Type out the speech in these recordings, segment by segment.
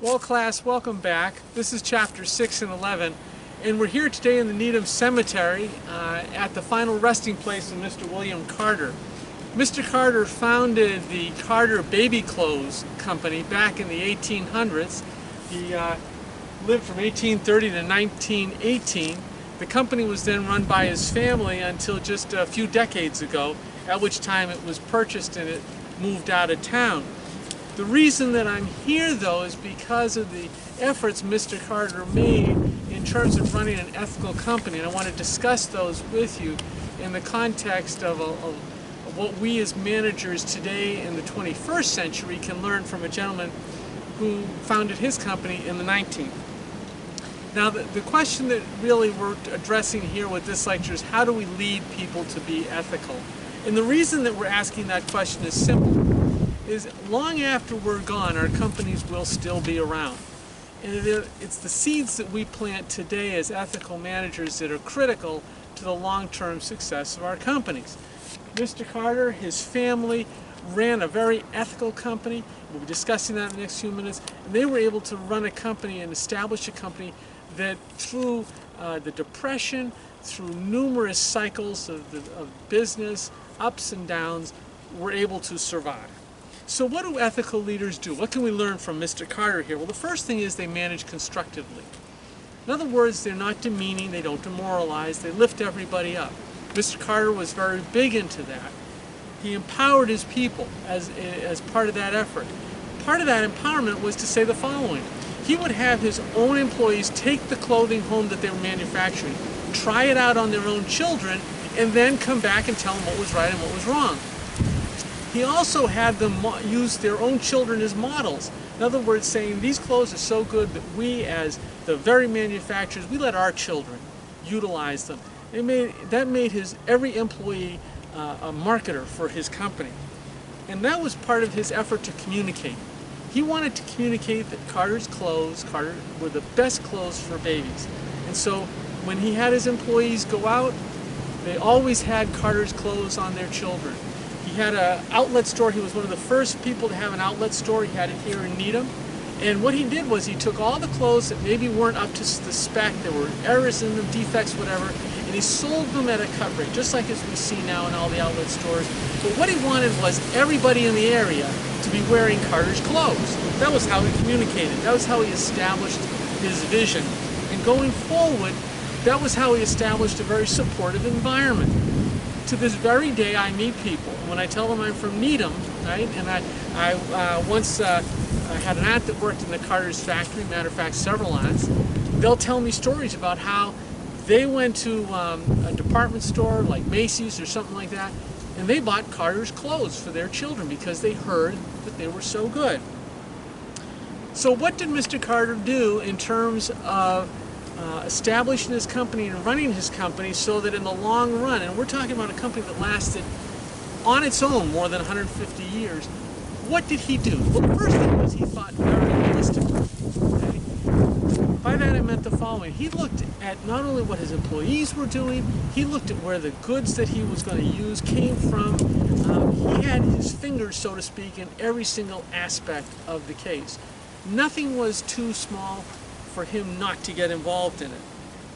Well, class, welcome back. This is chapter 6 and 11, and we're here today in the Needham Cemetery at the final resting place of Mr. William Carter. Mr. Carter founded the Carter Baby Clothes Company back in the 1800s. He lived from 1830 to 1918. The company was then run by his family until just a few decades ago, at which time it was purchased and it moved out of town. The reason that I'm here, though, is because of the efforts Mr. Carter made in terms of running an ethical company, and I want to discuss those with you in the context of what we as managers today in the 21st century can learn from a gentleman who founded his company in the 19th. Now, the question that really we're addressing here with this lecture is, how do we lead people to be ethical? And the reason that we're asking that question is simple. Is long after we're gone, our companies will still be around. And it's the seeds that we plant today as ethical managers that are critical to the long-term success of our companies. Mr. Carter, his family, ran a very ethical company. We'll be discussing that in the next few minutes. And they were able to run a company and establish a company that through the Depression, through numerous cycles of business, ups and downs, were able to survive. So what do ethical leaders do? What can we learn from Mr. Carter here? Well, the first thing is they manage constructively. In other words, they're not demeaning, they don't demoralize, they lift everybody up. Mr. Carter was very big into that. He empowered his people as part of that effort. Part of that empowerment was to say the following. He would have his own employees take the clothing home that they were manufacturing, try it out on their own children, and then come back and tell them what was right and what was wrong. He also had them use their own children as models. In other words, saying these clothes are so good that we, as the very manufacturers, we let our children utilize them. That made every employee a marketer for his company. And that was part of his effort to communicate. He wanted to communicate that Carter's clothes were the best clothes for babies. And so when he had his employees go out, they always had Carter's clothes on their children. He had an outlet store. He was one of the first people to have an outlet store. He had it here in Needham. And what he did was he took all the clothes that maybe weren't up to the spec, there were errors in them, defects, whatever, and he sold them at a cut rate, just like as we see now in all the outlet stores. But what he wanted was everybody in the area to be wearing Carter's clothes. That was how he communicated. That was how he established his vision. And going forward, that was how he established a very supportive environment. To this very day, I meet people. When I tell them I'm from Needham, right, and I once had an aunt that worked in the Carter's factory, matter of fact, several aunts, they'll tell me stories about how they went to a department store like Macy's or something like that, and they bought Carter's clothes for their children because they heard that they were so good. So what did Mr. Carter do in terms of establishing his company and running his company so that in the long run, and we're talking about a company that lasted on its own more than 150 years, what did he do? Well, the first thing was he thought very holistically. Okay? By that I meant the following. He looked at not only what his employees were doing, he looked at where the goods that he was going to use came from. He had his fingers, so to speak, in every single aspect of the case. Nothing was too small for him not to get involved in it.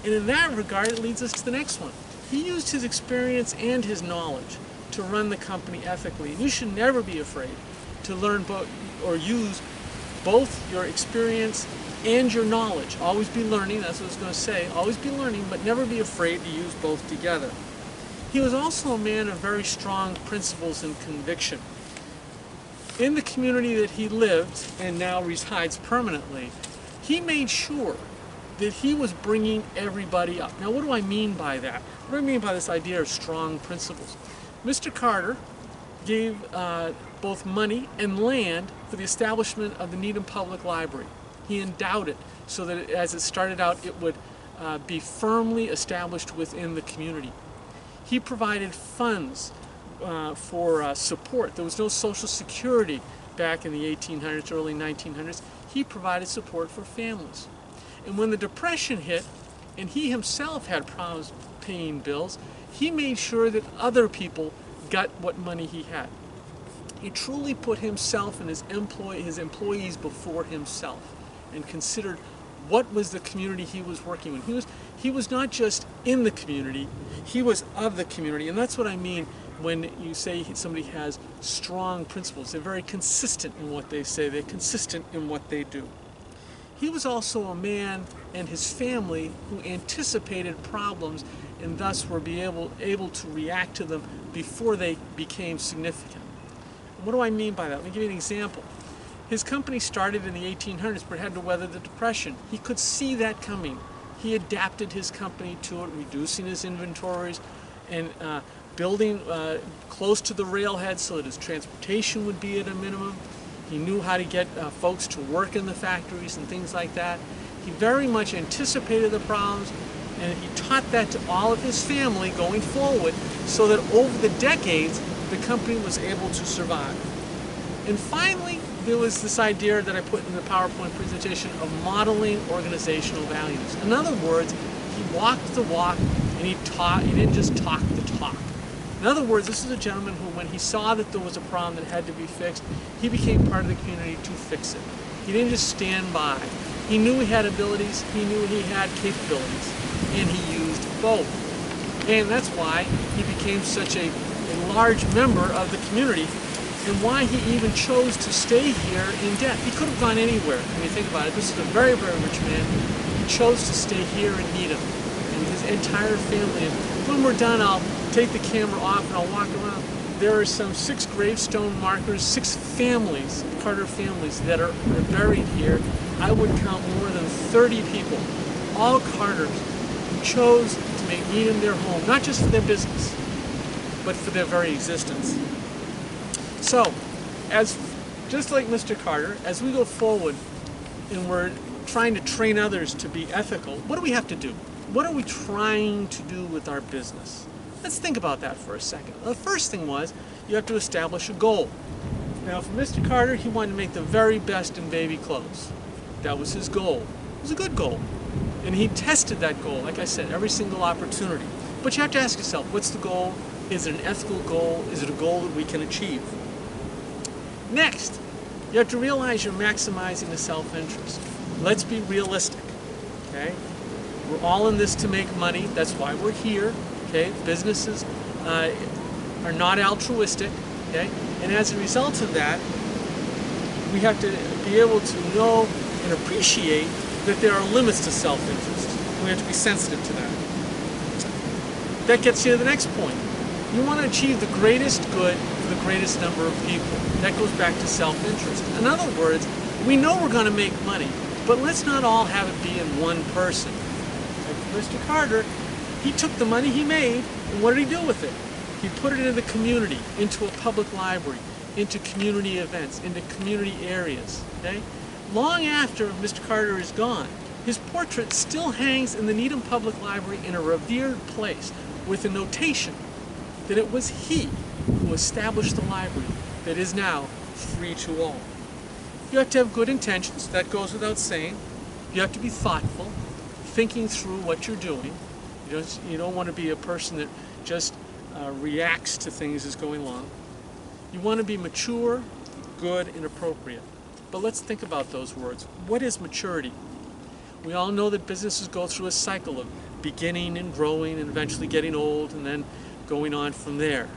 And in that regard, it leads us to the next one. He used his experience and his knowledge to run the company ethically. And you should never be afraid to learn or use both your experience and your knowledge. Always be learning, that's what I was going to say. Always be learning, but never be afraid to use both together. He was also a man of very strong principles and conviction. In the community that he lived and now resides permanently, he made sure that he was bringing everybody up. Now, what do I mean by that? What do I mean by this idea of strong principles? Mr. Carter gave both money and land for the establishment of the Needham Public Library. He endowed it so that as it started out, it would be firmly established within the community. He provided funds for support. There was no Social Security back in the 1800s, early 1900s. He provided support for families. And when the Depression hit, and he himself had problems paying bills, he made sure that other people got what money he had. He truly put himself and his employees before himself. and considered what was the community he was working with. He was not just in the community, he was of the community. And that's what I mean when you say somebody has strong principles. They're very consistent in what they say. They're consistent in what they do. He was also a man and his family who anticipated problems and thus were able to react to them before they became significant. And what do I mean by that? Let me give you an example. His company started in the 1800s but had to weather the Depression. He could see that coming. He adapted his company to it, reducing his inventories and building close to the railhead so that his transportation would be at a minimum. He knew how to get folks to work in the factories and things like that. He very much anticipated the problems, and he taught that to all of his family going forward so that over the decades the company was able to survive. And finally, there was this idea that I put in the PowerPoint presentation of modeling organizational values. In other words, he walked the walk and he didn't just talk the talk. In other words, this is a gentleman who, when he saw that there was a problem that had to be fixed, he became part of the community to fix it. He didn't just stand by. He knew he had abilities, he knew he had capabilities, and he used both. And that's why he became such a large member of the community, and why he even chose to stay here in debt. He could have gone anywhere. When you think about it, this is a very, very rich man. He chose to stay here in Needham, and his entire family. And when we're done, I'll take the camera off and I'll walk around. There are some 6 gravestone markers, 6 families, Carter families, that are buried here. I would count more than 30 people, all Carters, who chose to make Needham their home, not just for their business, but for their very existence. So, just like Mr. Carter, as we go forward and we're trying to train others to be ethical, what do we have to do? What are we trying to do with our business? Let's think about that for a second. The first thing was, you have to establish a goal. Now, for Mr. Carter, he wanted to make the very best in baby clothes. That was his goal. It was a good goal. And he tested that goal, like I said, every single opportunity. But you have to ask yourself, what's the goal? Is it an ethical goal? Is it a goal that we can achieve? Next, you have to realize you're maximizing the self-interest. Let's be realistic, okay? We're all in this to make money. That's why we're here, okay? Businesses are not altruistic, okay? And as a result of that, we have to be able to know and appreciate that there are limits to self-interest. We have to be sensitive to that. That gets you to the next point. You want to achieve the greatest good for the greatest number of people. That goes back to self-interest. In other words, we know we're going to make money, but let's not all have it be in one person. Like Mr. Carter, he took the money he made, and what did he do with it? He put it into the community, into a public library, into community events, into community areas. Okay? Long after Mr. Carter is gone, his portrait still hangs in the Needham Public Library in a revered place with a notation that it was he who established the library that is now free to all. You have to have good intentions, that goes without saying. You have to be thoughtful, thinking through what you're doing. You don't want to be a person that just reacts to things as going along. You want to be mature, good, and appropriate. But let's think about those words. What is maturity? We all know that businesses go through a cycle of beginning and growing and eventually getting old and then going on from there.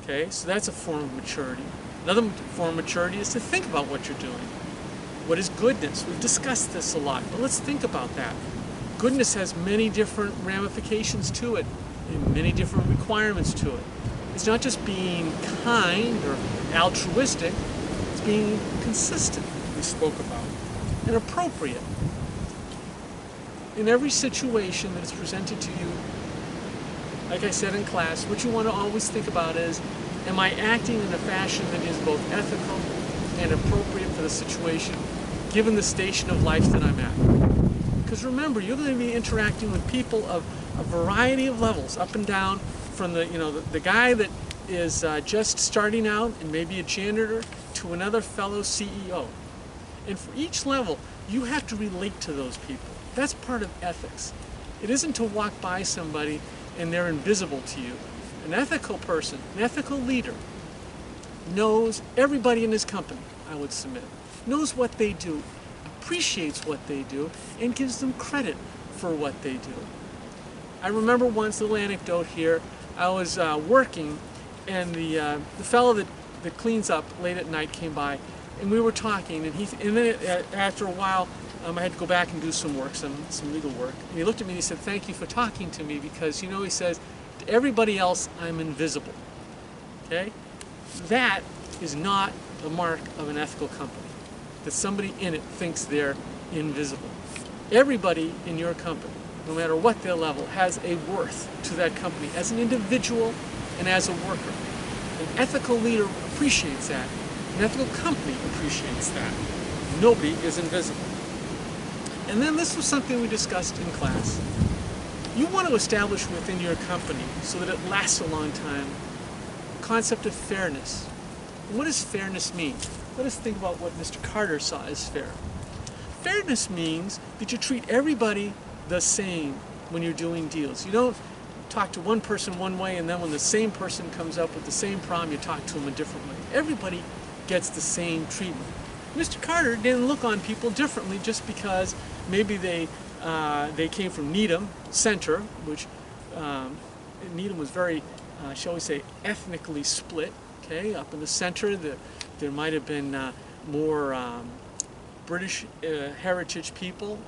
Okay, so that's a form of maturity. Another form of maturity is to think about what you're doing. What is goodness? We've discussed this a lot, but let's think about that. Goodness has many different ramifications to it and many different requirements to it. It's not just being kind or altruistic, it's being consistent, we spoke about, and appropriate. In every situation that is presented to you, like I said in class, what you want to always think about is, am I acting in a fashion that is both ethical and appropriate for the situation, given the station of life that I'm at? Because remember, you're going to be interacting with people of a variety of levels, up and down, from the guy that is just starting out and maybe a janitor to another fellow CEO. And for each level, you have to relate to those people. That's part of ethics. It isn't to walk by somebody and they're invisible to you. An ethical person, an ethical leader, knows everybody in his company, I would submit, knows what they do, appreciates what they do and gives them credit for what they do. I remember once, a little anecdote here, I was working, and the fellow that cleans up late at night came by, and we were talking, and then after a while I had to go back and do some work, some legal work, and he looked at me and he said, "Thank you for talking to me, because, you know," he says, "to everybody else I'm invisible." Okay? That is not the mark of an ethical company, that somebody in it thinks they're invisible. Everybody in your company, no matter what their level, has a worth to that company as an individual and as a worker. An ethical leader appreciates that. An ethical company appreciates that. Nobody is invisible. And then this was something we discussed in class. You want to establish within your company, so that it lasts a long time, the concept of fairness. What does fairness mean? Let us think about what Mr. Carter saw as fair. Fairness means that you treat everybody the same when you're doing deals. You don't talk to one person one way, and then when the same person comes up with the same problem, you talk to them a different way. Everybody gets the same treatment. Mr. Carter didn't look on people differently just because maybe they came from Needham Center, which Needham was very, shall we say, ethnically split. Okay, up in the center, there might have been more British heritage people,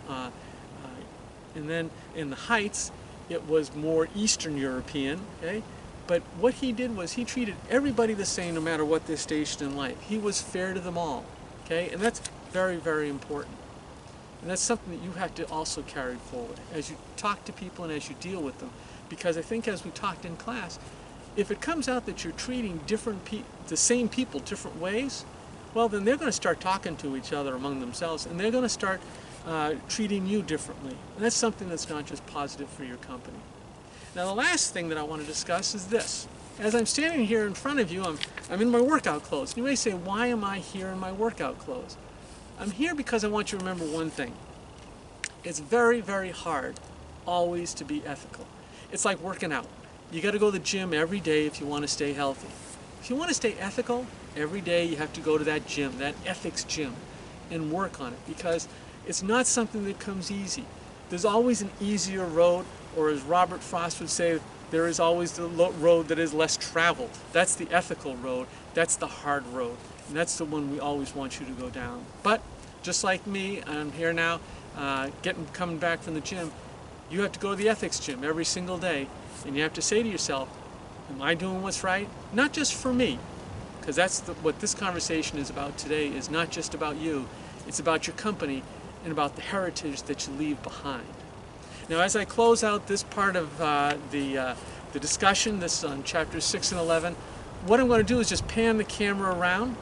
and then in the Heights, it was more Eastern European. Okay, but what he did was he treated everybody the same, no matter what their station in life. He was fair to them all. Okay, and that's very, very important. And that's something that you have to also carry forward as you talk to people and as you deal with them. Because I think, as we talked in class, if it comes out that you're treating the same people different ways, well, then they're going to start talking to each other among themselves, and they're going to start treating you differently. And that's something that's not just positive for your company. Now, the last thing that I want to discuss is this. As I'm standing here in front of you, I'm in my workout clothes. You may say, why am I here in my workout clothes? I'm here because I want you to remember one thing. It's very, very hard always to be ethical. It's like working out. You got to go to the gym every day if you want to stay healthy. If you want to stay ethical, every day you have to go to that gym, that ethics gym, and work on it, because it's not something that comes easy. There's always an easier road, or as Robert Frost would say, there is always the road that is less traveled. That's the ethical road. That's the hard road. And that's the one we always want you to go down. But just like me, I'm here now, coming back from the gym. You have to go to the ethics gym every single day, and you have to say to yourself, am I doing what's right? Not just for me, because that's what this conversation is about today, is not just about you. It's about your company and about the heritage that you leave behind. Now, as I close out this part of the discussion, this on chapters 6 and 11, what I'm going to do is just pan the camera around.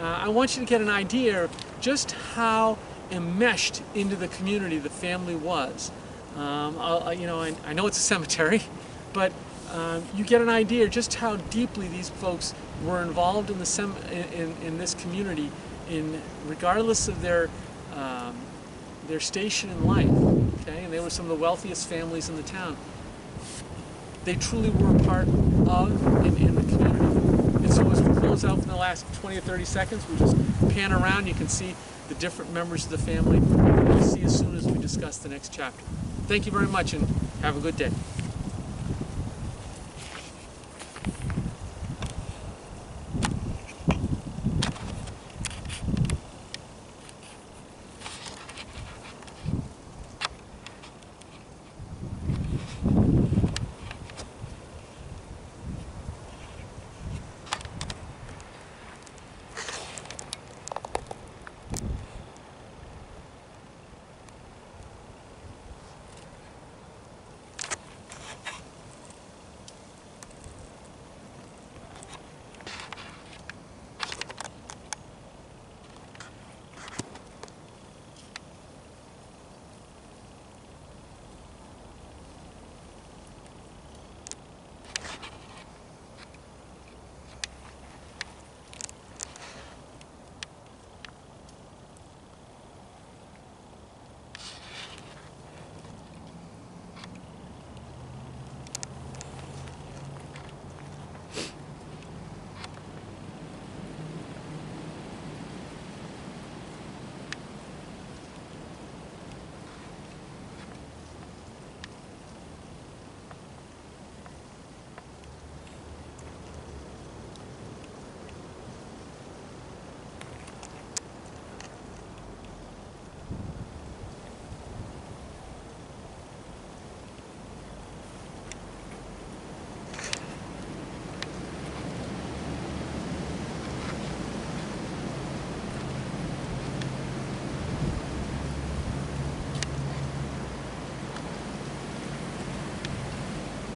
I want you to get an idea of just how enmeshed into the community the family was. I know it's a cemetery, but you get an idea just how deeply these folks were involved in in this community, regardless of their station in life. Okay, and they were some of the wealthiest families in the town. They truly were a part of in the community. And so as we close out for the last 20 or 30 seconds, we'll just pan around. You can see the different members of the family. We'll see as soon as we discuss the next chapter. Thank you very much, and have a good day.